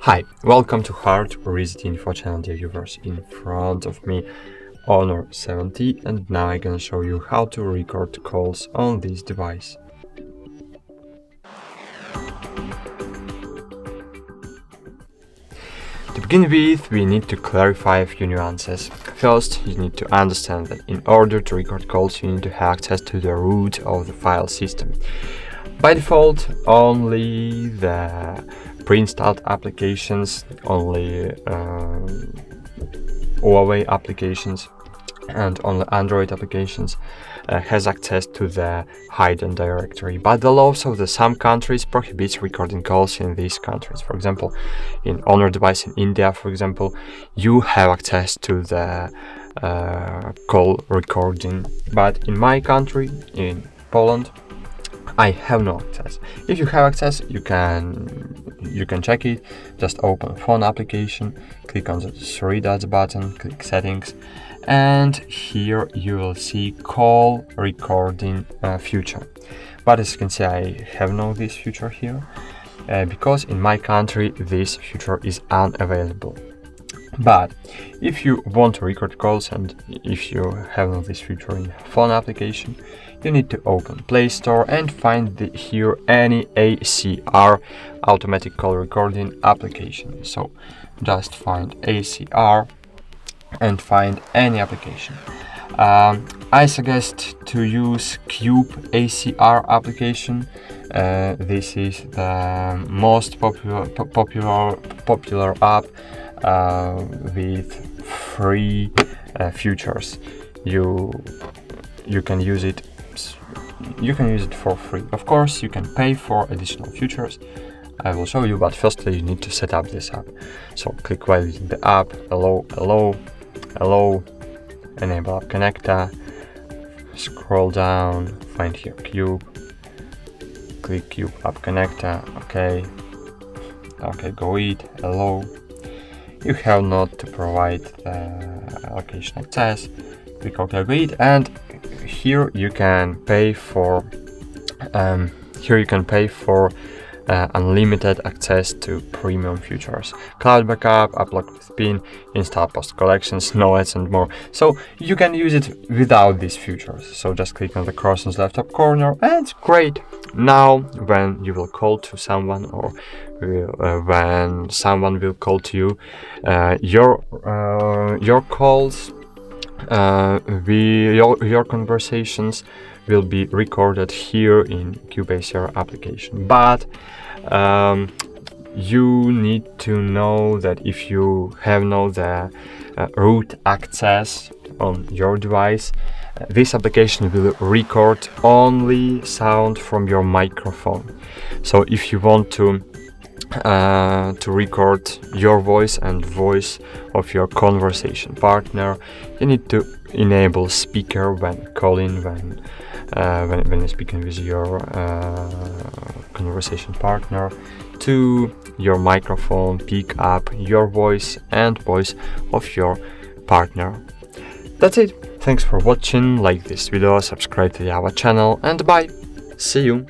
Hi, welcome to HardReset.Info channel, dear viewers. In front of me, Honor 70, and now I'm gonna show you how to record calls on this device. To begin with, we need to clarify a few nuances. First, you need to understand that in order to record calls, you need to have access to the root of the file system. By default, only the pre-installed applications, only Huawei applications and only Android applications has access to the hidden directory, but the laws of some countries prohibits recording calls in these countries. For example, in Honor device in India, for example, you have access to the call recording, but in my country, in Poland, I have no access. If you have access, you can check it. Just open phone application, click on the three dots button, click settings, and here you will see call recording feature. But as you can see, I have no this feature here because in my country this feature is unavailable. But if you want to record calls and if you have no this feature in phone application, you need to open Play Store and find here any ACR automatic call recording application. So just find ACR and find any application. I suggest to use Cube ACR application. This is the most popular app with free features. You can use it. You can use it for free. Of course, you can pay for additional features. I will show you, but firstly you need to set up this app. So click while using the app, allow, enable app connector, scroll down, find here Cube, click Cube app connector, okay, go it, allow. You have not to provide the location access, click OK, go it, and here you can pay for unlimited access to premium features, cloud backup, upload with PIN, install post collections, no ads and more. So you can use it without these features. So just click on the cross on the left top corner and great. Now when you will call to someone or when someone will call to you, your calls, your conversations will be recorded here in Cube ACR application. But you need to know that if you have the root access on your device, this application will record only sound from your microphone. So if you want to record your voice and voice of your conversation partner, you need to enable speaker when calling, when you're speaking with your conversation partner, to your microphone pick up your voice and voice of your partner. That's it. Thanks for watching. Like this video, subscribe to our channel, and bye. See you.